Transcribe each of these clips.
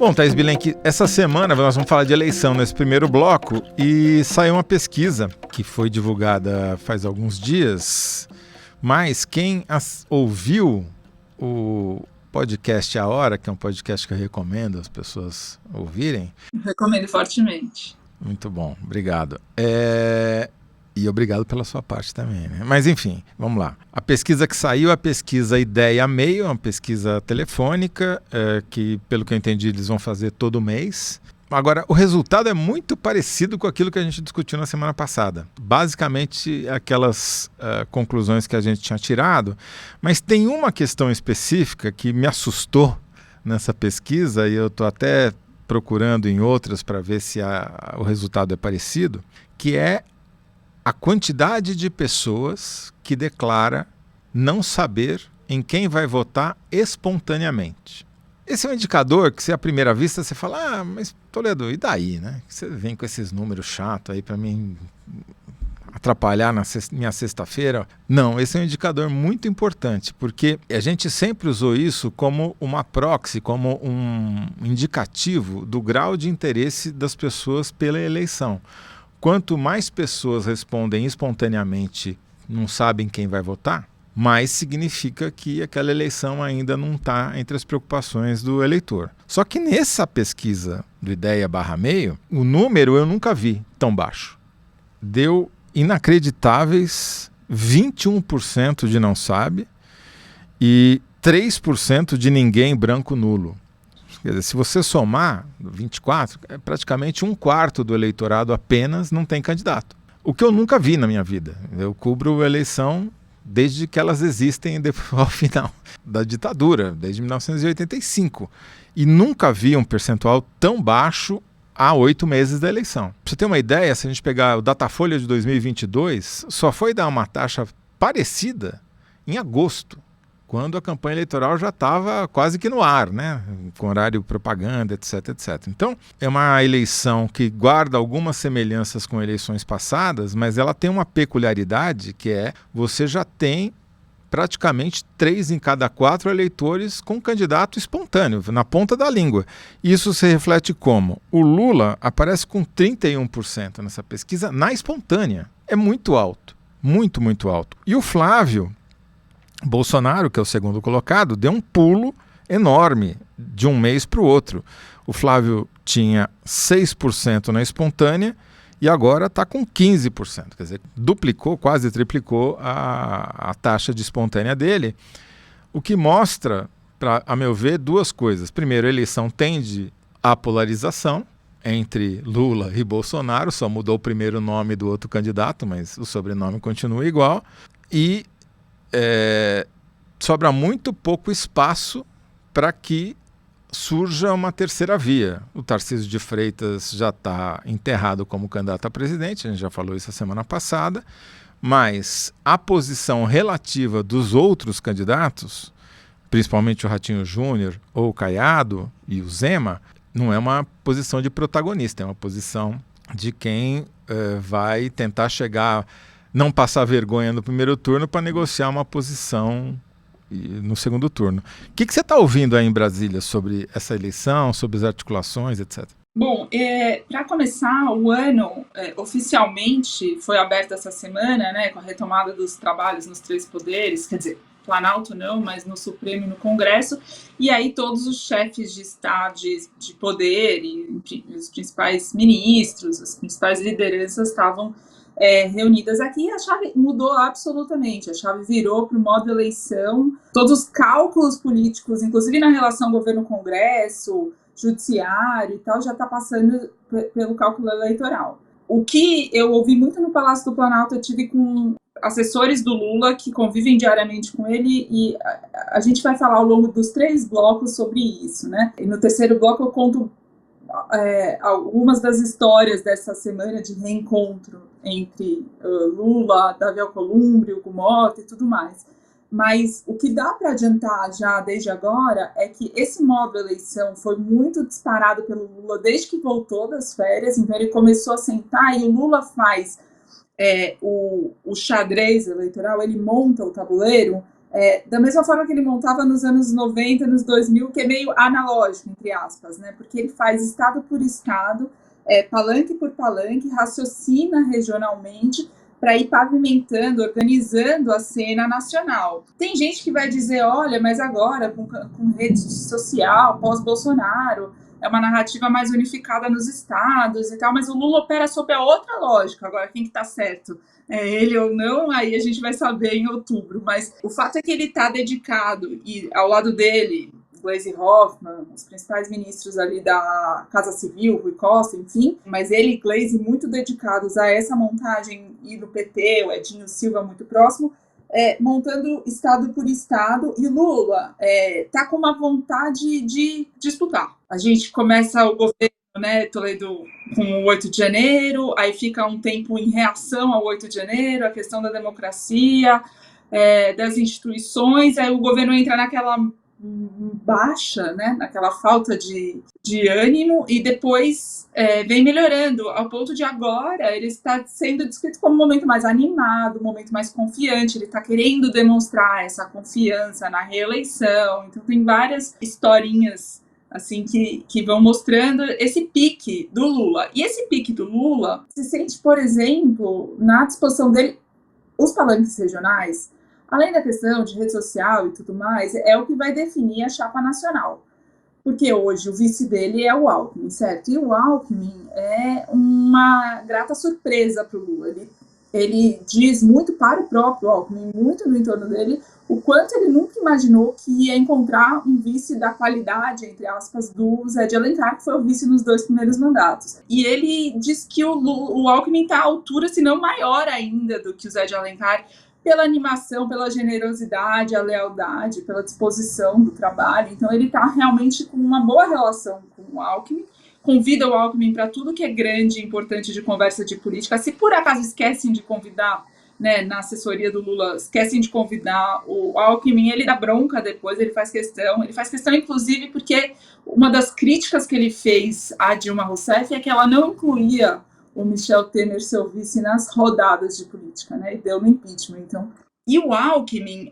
Bom, Thaís Bilenque, essa semana nós vamos falar de eleição nesse primeiro bloco e saiu uma pesquisa que foi divulgada faz alguns dias, mas quem ouviu o podcast A Hora, que é um podcast que eu recomendo as pessoas ouvirem. Recomendo fortemente. Muito bom, obrigado. E obrigado pela sua parte também, né? Mas enfim, vamos lá. A pesquisa que saiu é a pesquisa Ideia Meio, uma pesquisa telefônica, que pelo que eu entendi eles vão fazer todo mês. Agora, o resultado é muito parecido com aquilo que a gente discutiu na semana passada. Basicamente, aquelas conclusões que a gente tinha tirado, mas tem uma questão específica que me assustou nessa pesquisa, e eu estou até procurando em outras para ver se o resultado é parecido, que é a quantidade de pessoas que declara não saber em quem vai votar espontaneamente. Esse é um indicador que, se à primeira vista você fala, mas Toledo, e daí, né? Você vem com esses números chatos aí para mim atrapalhar na minha sexta-feira. Não, esse é um indicador muito importante, porque a gente sempre usou isso como uma proxy, como um indicativo do grau de interesse das pessoas pela eleição. Quanto mais pessoas respondem espontaneamente não sabem quem vai votar, mais significa que aquela eleição ainda não está entre as preocupações do eleitor. Só que nessa pesquisa do Ideia/Meio, o número eu nunca vi tão baixo. Deu inacreditáveis 21% de não sabe e 3% de ninguém branco nulo. Quer dizer, se você somar 24, é praticamente um quarto do eleitorado apenas não tem candidato. O que eu nunca vi na minha vida. Eu cubro eleição desde que elas existem ao final da ditadura, desde 1985. E nunca vi um percentual tão baixo há 8 meses da eleição. Pra você ter uma ideia, se a gente pegar o Datafolha de 2022, só foi dar uma taxa parecida em agosto, quando a campanha eleitoral já estava quase que no ar, né? Com horário propaganda, etc, etc. Então, é uma eleição que guarda algumas semelhanças com eleições passadas, mas ela tem uma peculiaridade, que é você já tem praticamente 3 em cada 4 eleitores com candidato espontâneo, na ponta da língua. Isso se reflete como? O Lula aparece com 31% nessa pesquisa na espontânea. É muito alto, muito, muito alto. E o Flávio Bolsonaro, que é o segundo colocado, deu um pulo enorme de um mês para o outro. O Flávio tinha 6% na espontânea e agora está com 15%. Quer dizer, duplicou, quase triplicou a taxa de espontânea dele, o que mostra, a meu ver, duas coisas. Primeiro, a eleição tende à polarização entre Lula e Bolsonaro, só mudou o primeiro nome do outro candidato, mas o sobrenome continua igual. E sobra muito pouco espaço para que surja uma terceira via. O Tarcísio de Freitas já está enterrado como candidato a presidente, a gente já falou isso a semana passada, mas a posição relativa dos outros candidatos, principalmente o Ratinho Júnior ou o Caiado e o Zema, não é uma posição de protagonista, é uma posição de quem vai tentar chegar, não passar vergonha no primeiro turno para negociar uma posição no segundo turno. O que você está ouvindo aí em Brasília sobre essa eleição, sobre as articulações, etc? Bom, para começar, o ano oficialmente foi aberto essa semana, né, com a retomada dos trabalhos nos 3 poderes, quer dizer, Planalto não, mas no Supremo e no Congresso, e aí todos os chefes de Estado, de poder, e os principais ministros, as principais lideranças estavam reunidas aqui, e a chave mudou absolutamente, a chave virou para o modo eleição, todos os cálculos políticos, inclusive na relação governo-congresso, judiciário e tal, já está passando pelo cálculo eleitoral. O que eu ouvi muito no Palácio do Planalto, eu tive com assessores do Lula que convivem diariamente com ele, e a gente vai falar ao longo dos 3 blocos sobre isso, né? E no terceiro bloco eu conto algumas das histórias dessa semana de reencontro entre Lula, Davi Alcolumbre, Hugo Mota e tudo mais. Mas o que dá para adiantar já desde agora é que esse modo eleição foi muito disparado pelo Lula desde que voltou das férias, então ele começou a sentar e o Lula faz o xadrez eleitoral, ele monta o tabuleiro Da mesma forma que ele montava nos anos 90, nos 2000, que é meio analógico, entre aspas, né? Porque ele faz estado por estado, palanque por palanque, raciocina regionalmente para ir pavimentando, organizando a cena nacional. Tem gente que vai dizer, olha, mas agora, com rede social, pós-Bolsonaro, é uma narrativa mais unificada nos estados e tal, mas o Lula opera sob a outra lógica. Agora, quem que tá certo? É ele ou não, aí a gente vai saber em outubro. Mas o fato é que ele está dedicado, e ao lado dele, Gleisi Hoffmann, os principais ministros ali da Casa Civil, Rui Costa, enfim, mas ele e Gleisi muito dedicados a essa montagem, e no PT, o Edinho Silva muito próximo, montando estado por estado, e Lula tá com uma vontade de disputar. A gente começa o governo, né, Toledo, com o 8 de janeiro, aí fica um tempo em reação ao 8 de janeiro, a questão da democracia, das instituições, aí o governo entra naquela baixa, né, naquela falta de ânimo, e depois vem melhorando, ao ponto de agora ele está sendo descrito como um momento mais animado, um momento mais confiante, ele está querendo demonstrar essa confiança na reeleição, então tem várias historinhas assim, que vão mostrando esse pique do Lula. E esse pique do Lula se sente, por exemplo, na disposição dele, os palanques regionais, além da questão de rede social e tudo mais, é o que vai definir a chapa nacional. Porque hoje o vice dele é o Alckmin, certo? E o Alckmin é uma grata surpresa para o Lula. Ele diz muito para o próprio Alckmin, muito no entorno dele, o quanto ele nunca imaginou que ia encontrar um vice da qualidade, entre aspas, do Zé de Alencar, que foi o vice nos 2 primeiros mandatos. E ele diz que o Alckmin está à altura, se não maior ainda, do que o Zé de Alencar, pela animação, pela generosidade, a lealdade, pela disposição do trabalho. Então ele está realmente com uma boa relação com o Alckmin, convida o Alckmin para tudo que é grande e importante de conversa de política. Se por acaso esquecem de convidar, né, na assessoria do Lula, esquecem de convidar o Alckmin, ele dá bronca depois, ele faz questão inclusive porque uma das críticas que ele fez à Dilma Rousseff é que ela não incluía o Michel Temer, seu vice, nas rodadas de política, né, e deu no impeachment, então. E o Alckmin,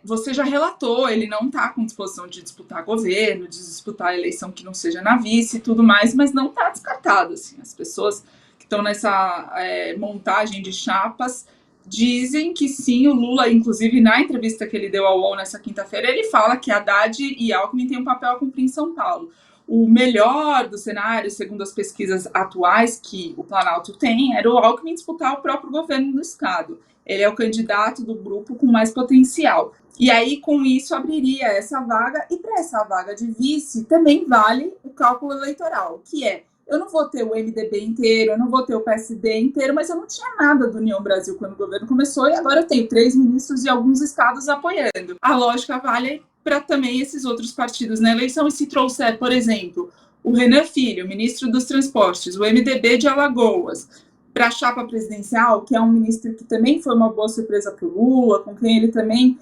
você já relatou, ele não está com disposição de disputar governo, de disputar a eleição que não seja na vice e tudo mais, mas não está descartado, assim, as pessoas que estão nessa montagem de chapas dizem que sim, o Lula, inclusive na entrevista que ele deu ao UOL nessa quinta-feira, ele fala que Haddad e Alckmin têm um papel a cumprir em São Paulo. O melhor do cenário, segundo as pesquisas atuais que o Planalto tem, era o Alckmin disputar o próprio governo do estado. Ele é o candidato do grupo com mais potencial. E aí, com isso, abriria essa vaga, e para essa vaga de vice também vale o cálculo eleitoral, que é, eu não vou ter o MDB inteiro, eu não vou ter o PSD inteiro, mas eu não tinha nada do União Brasil quando o governo começou, e agora eu tenho 3 ministros e alguns estados apoiando. A lógica vale para também esses outros partidos na eleição, e se trouxer, por exemplo, o Renan Filho, ministro dos Transportes, o MDB de Alagoas, para a chapa presidencial, que é um ministro que também foi uma boa surpresa para o Lula, com quem ele também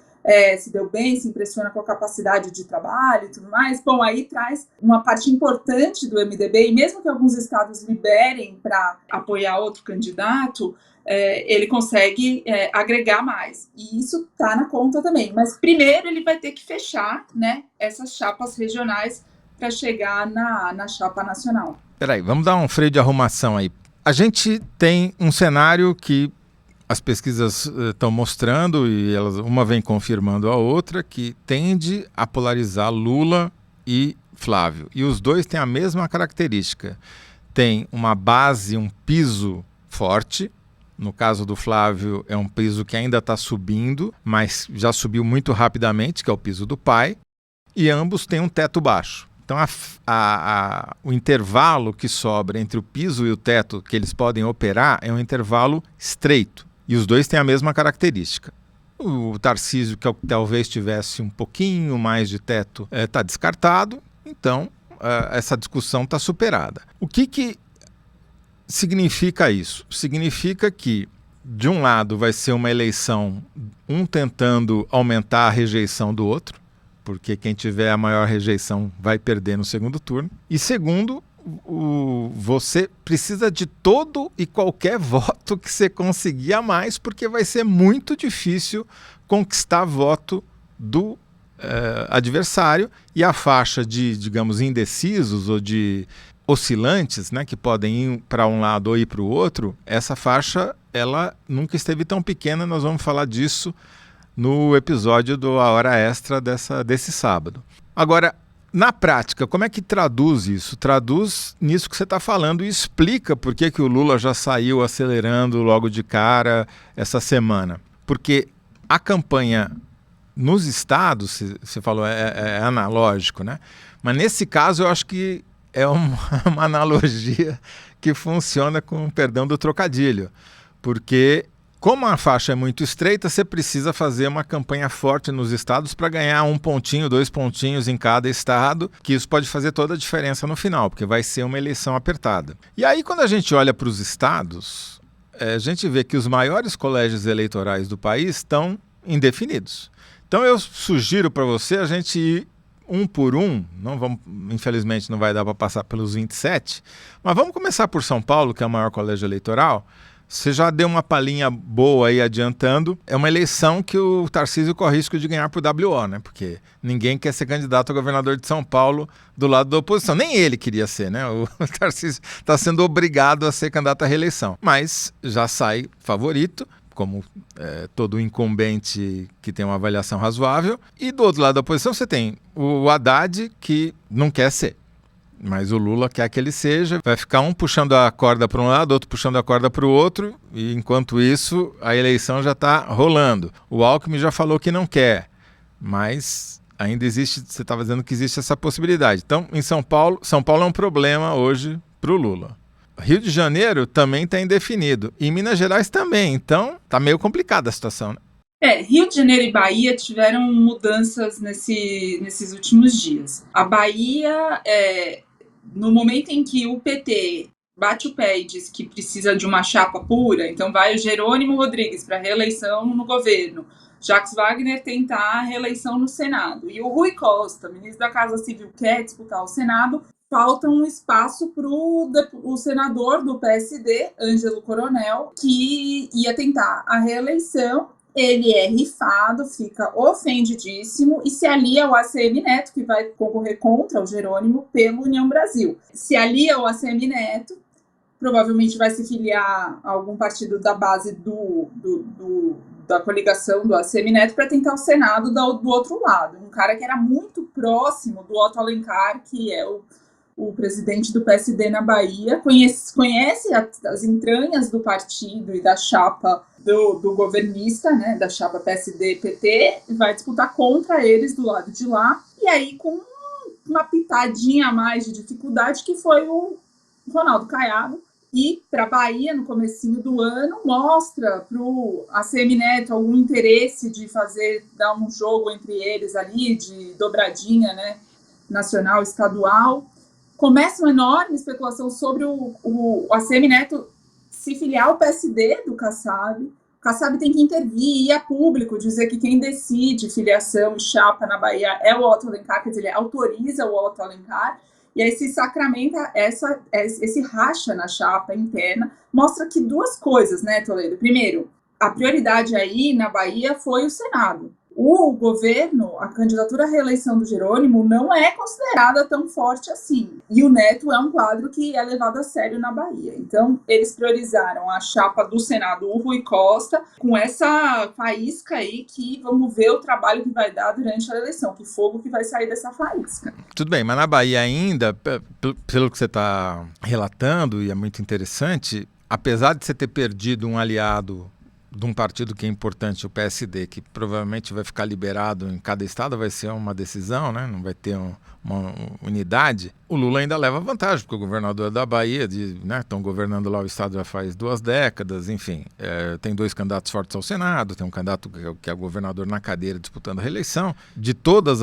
se deu bem, se impressiona com a capacidade de trabalho e tudo mais, bom, aí traz uma parte importante do MDB, e mesmo que alguns estados liberem para apoiar outro candidato, ele consegue agregar mais, e isso está na conta também, mas primeiro ele vai ter que fechar, né, essas chapas regionais para chegar na chapa nacional. Peraí, vamos dar um freio de arrumação aí. A gente tem um cenário que as pesquisas estão mostrando, e uma vem confirmando a outra, que tende a polarizar Lula e Flávio. E os dois têm a mesma característica. Tem uma base, um piso forte. No caso do Flávio, é um piso que ainda está subindo, mas já subiu muito rapidamente, que é o piso do pai. E ambos têm um teto baixo. Então, o intervalo que sobra entre o piso e o teto que eles podem operar é um intervalo estreito. E os dois têm a mesma característica. O Tarcísio, que talvez tivesse um pouquinho mais de teto, está descartado. Então, essa discussão está superada. O que significa isso? Significa que, de um lado, vai ser uma eleição, um tentando aumentar a rejeição do outro, porque quem tiver a maior rejeição vai perder no segundo turno. E segundo, você precisa de todo e qualquer voto que você conseguir a mais, porque vai ser muito difícil conquistar voto do adversário, e a faixa de, digamos, indecisos ou de oscilantes, né, que podem ir para um lado ou ir para o outro, essa faixa ela nunca esteve tão pequena. Nós vamos falar disso no episódio do A Hora Extra desse sábado. Agora, na prática, como é que traduz isso? Traduz nisso que você está falando e explica por que o Lula já saiu acelerando logo de cara essa semana. Porque a campanha nos estados, você falou, é analógico, né? Mas nesse caso eu acho que é uma analogia que funciona com, perdão do trocadilho. Porque como a faixa é muito estreita, você precisa fazer uma campanha forte nos estados para ganhar 1 pontinho, 2 pontinhos em cada estado, que isso pode fazer toda a diferença no final, porque vai ser uma eleição apertada. E aí, quando a gente olha para os estados, a gente vê que os maiores colégios eleitorais do país estão indefinidos. Então eu sugiro para você a gente ir um por um, infelizmente não vai dar para passar pelos 27, mas vamos começar por São Paulo, que é o maior colégio eleitoral. Você já deu uma palhinha boa aí adiantando. É uma eleição que o Tarcísio corre risco de ganhar por WO, né? Porque ninguém quer ser candidato a governador de São Paulo do lado da oposição. Nem ele queria ser, né? O Tarcísio está sendo obrigado a ser candidato à reeleição. Mas já sai favorito, como todo incumbente que tem uma avaliação razoável. E do outro lado da oposição você tem o Haddad, que não quer ser. Mas o Lula quer que ele seja, vai ficar um puxando a corda para um lado, outro puxando a corda para o outro, e enquanto isso a eleição já está rolando. O Alckmin já falou que não quer, mas ainda existe, você estava dizendo que existe essa possibilidade. Então, em São Paulo é um problema hoje para o Lula. Rio de Janeiro também está indefinido, e Minas Gerais também, então está meio complicada a situação, né? Rio de Janeiro e Bahia tiveram mudanças nesses últimos dias. A Bahia, no momento em que o PT bate o pé e diz que precisa de uma chapa pura, então vai o Jerônimo Rodrigues para reeleição no governo, Jacques Wagner tentar a reeleição no Senado, e o Rui Costa, ministro da Casa Civil, quer disputar o Senado, falta um espaço para o senador do PSD, Ângelo Coronel, que ia tentar a reeleição. Ele é rifado, fica ofendidíssimo e se alia ao ACM Neto, que vai concorrer contra o Jerônimo pelo União Brasil. Se alia ao ACM Neto, provavelmente vai se filiar a algum partido da base da coligação do ACM Neto para tentar o Senado do outro lado. Um cara que era muito próximo do Otto Alencar, que é o presidente do PSD na Bahia, conhece as entranhas do partido e da chapa do governista, né, da chapa PSD-PT, vai disputar contra eles do lado de lá, e aí com uma pitadinha a mais de dificuldade, que foi o Ronaldo Caiado, e para a Bahia, no comecinho do ano, mostra para o ACM Neto algum interesse de dar um jogo entre eles ali, de dobradinha, né, nacional, estadual. Começa uma enorme especulação sobre o ACM Neto se filiar ao PSD do Kassab. O Kassab tem que intervir, ir a público, dizer que quem decide filiação e chapa na Bahia é o Otto Alencar, quer dizer, ele autoriza o Otto Alencar, e aí se sacramenta esse racha na chapa interna. Mostra que duas coisas, né, Toledo? Primeiro, a prioridade aí na Bahia foi o Senado. O governo, a candidatura à reeleição do Jerônimo não é considerada tão forte assim. E o Neto é um quadro que é levado a sério na Bahia. Então, eles priorizaram a chapa do Senado, o Rui Costa, com essa faísca aí que vamos ver o trabalho que vai dar durante a eleição, que fogo que vai sair dessa faísca. Tudo bem, mas na Bahia ainda, pelo que você está relatando, e é muito interessante, apesar de você ter perdido um aliado de um partido que é importante, o PSD, que provavelmente vai ficar liberado em cada estado, vai ser uma decisão, né? Não vai ter uma unidade, o Lula ainda leva vantagem, porque o governador da Bahia, estão governando lá o estado já faz 2 décadas, enfim, tem 2 candidatos fortes ao Senado, tem um candidato que é governador na cadeira disputando a reeleição. De todos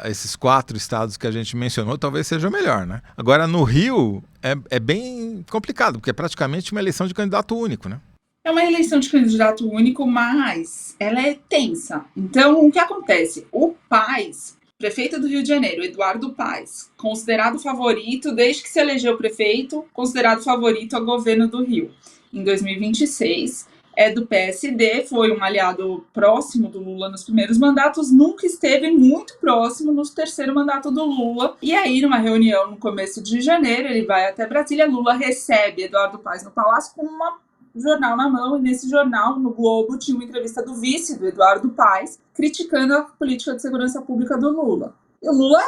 esses 4 estados que a gente mencionou, talvez seja o melhor, né? Agora, no Rio, é bem complicado, porque é praticamente uma eleição de candidato único, né? É uma eleição de candidato único, mas ela é tensa. Então, o que acontece? O Paes, prefeito do Rio de Janeiro, Eduardo Paes, considerado favorito, desde que se elegeu prefeito, considerado favorito ao governo do Rio. Em 2026, é do PSD, foi um aliado próximo do Lula nos primeiros mandatos, nunca esteve muito próximo no terceiro mandato do Lula. E aí, numa reunião no começo de janeiro, ele vai até Brasília, Lula recebe Eduardo Paes no Palácio com um jornal na mão, e nesse jornal, no Globo, tinha uma entrevista do vice do Eduardo Paes, criticando a política de segurança pública do Lula. E o Lula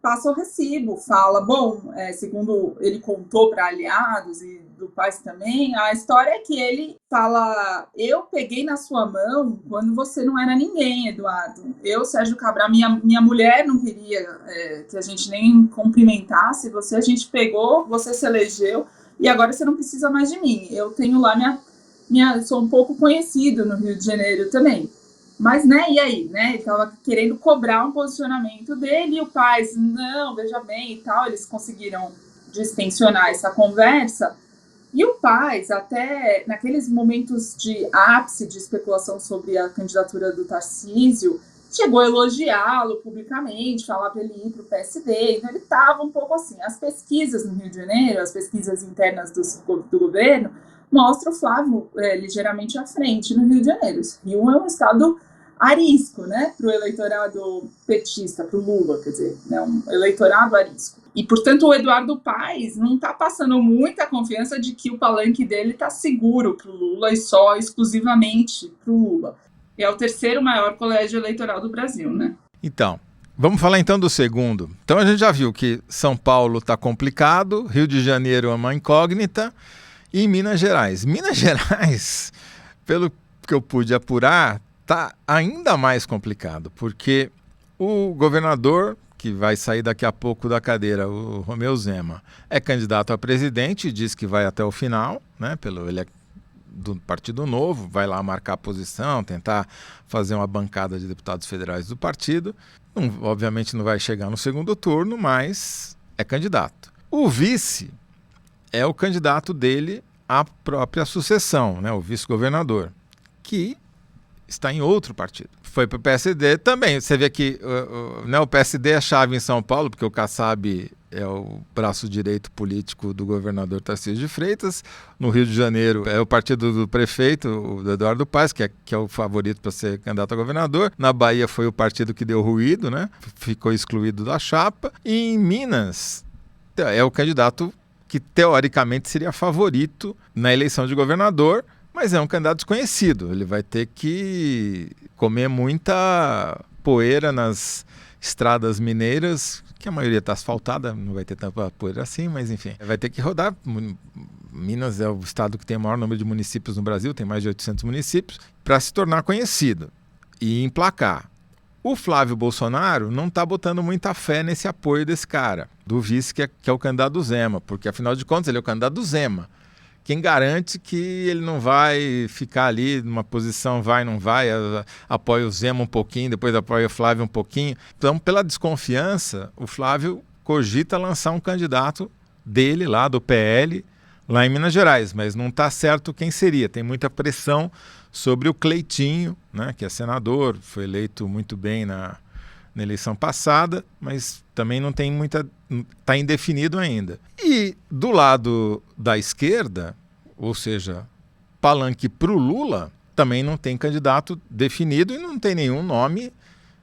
passa o recibo, fala, bom, segundo ele contou para aliados e do Paes também, a história é que ele fala, eu peguei na sua mão quando você não era ninguém, Eduardo. Eu, Sérgio Cabral, minha mulher não queria que a gente nem cumprimentasse você, a gente pegou, você se elegeu, e agora você não precisa mais de mim. Eu tenho lá sou um pouco conhecido no Rio de Janeiro também. Mas, né, e aí, né, ele estava querendo cobrar um posicionamento dele, e o Paes, não, veja bem e tal, eles conseguiram distensionar essa conversa, e o Paes, até naqueles momentos de ápice de especulação sobre a candidatura do Tarcísio, chegou a elogiá-lo publicamente, falar para ele ir para o PSD, então ele estava um pouco assim. As pesquisas no Rio de Janeiro, as pesquisas internas do governo, mostram o Flávio ligeiramente à frente no Rio de Janeiro. O Rio é um estado arisco, né, para o eleitorado petista, para o Lula, quer dizer, né, um eleitorado arisco. E, portanto, o Eduardo Paes não está passando muita confiança de que o palanque dele está seguro para o Lula e só exclusivamente para o Lula. E é o terceiro maior colégio eleitoral do Brasil, né? Então, vamos falar então do segundo. Então a gente já viu que São Paulo está complicado, Rio de Janeiro é uma incógnita, e Minas Gerais. Minas Gerais, pelo que eu pude apurar, está ainda mais complicado, porque o governador, que vai sair daqui a pouco da cadeira, o Romeu Zema, é candidato a presidente, diz que vai até o final, né? Ele é do Partido Novo, vai lá marcar a posição, tentar fazer uma bancada de deputados federais do partido. Obviamente não vai chegar no segundo turno, mas é candidato. O vice é o candidato dele à própria sucessão, né? O vice-governador, que está em outro partido. Foi para o PSD também. Você vê que o PSD é chave em São Paulo, porque o Kassab é o braço direito político do governador Tarcísio de Freitas. No Rio de Janeiro é o partido do prefeito, o Eduardo Paes, que é o favorito para ser candidato a governador. Na Bahia foi o partido que deu ruído, né? Ficou excluído da chapa. E em Minas é o candidato que teoricamente seria favorito na eleição de governador, mas é um candidato desconhecido. Ele vai ter que comer muita poeira nas estradas mineiras, que a maioria está asfaltada, não vai ter tanta poeira assim, mas enfim. Vai ter que rodar. Minas é o estado que tem o maior número de municípios no Brasil, tem mais de 800 municípios, para se tornar conhecido e emplacar. O Flávio Bolsonaro não está botando muita fé nesse apoio desse cara, do vice que é o candidato do Zema, porque afinal de contas ele é o candidato do Zema. Quem garante que ele não vai ficar ali numa posição vai, não vai, apoia o Zema um pouquinho, depois apoia o Flávio um pouquinho. Então, pela desconfiança, o Flávio cogita lançar um candidato dele lá, do PL, lá em Minas Gerais, mas não está certo quem seria. Tem muita pressão sobre o Cleitinho, né, que é senador, foi eleito muito bem na eleição passada, mas também não tem muita... está indefinido ainda. E do lado da esquerda, ou seja, palanque para o Lula, também não tem candidato definido e não tem nenhum nome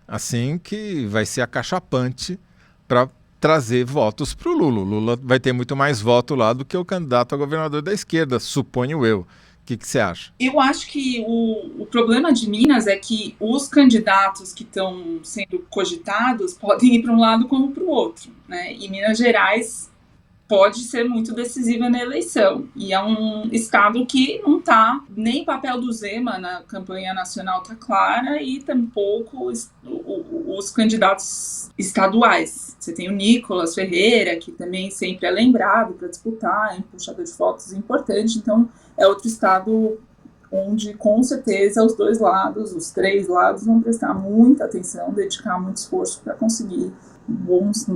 assim que vai ser acachapante para trazer votos para o Lula. O Lula vai ter muito mais voto lá do que o candidato a governador da esquerda, suponho eu. O que você acha? Eu acho que o problema de Minas é que os candidatos que estão sendo cogitados podem ir para um lado como para o outro, né? E Minas Gerais pode ser muito decisiva na eleição. E é um estado que não está, nem o papel do Zema na campanha nacional está clara e tampouco os candidatos estaduais. Você tem o Nicolas Ferreira, que também sempre é lembrado para disputar, é um puxador de votos importante, então é outro estado onde, com certeza, os dois lados, os três lados, vão prestar muita atenção, dedicar muito esforço para conseguir bons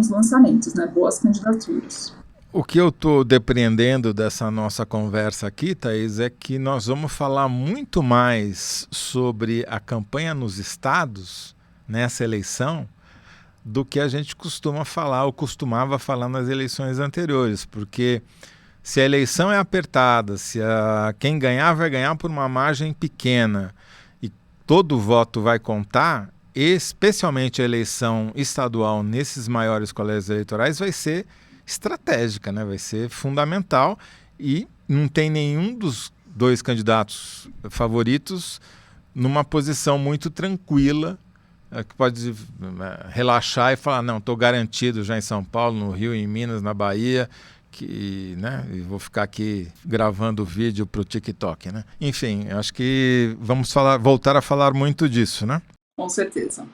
lançamentos, né? Boas candidaturas. O que eu estou depreendendo dessa nossa conversa aqui, Thaís, é que nós vamos falar muito mais sobre a campanha nos estados, nessa eleição, do que a gente costuma falar ou costumava falar nas eleições anteriores, porque Se a eleição é apertada, se quem ganhar vai ganhar por uma margem pequena e todo voto vai contar, especialmente a eleição estadual nesses maiores colégios eleitorais vai ser estratégica, né? Vai ser fundamental e não tem nenhum dos dois candidatos favoritos numa posição muito tranquila, que pode relaxar e falar, não, estou garantido já em São Paulo, no Rio, em Minas, na Bahia, né, e vou ficar aqui gravando vídeo para o TikTok, né? Enfim, acho que vamos voltar a falar muito disso, né? Com certeza.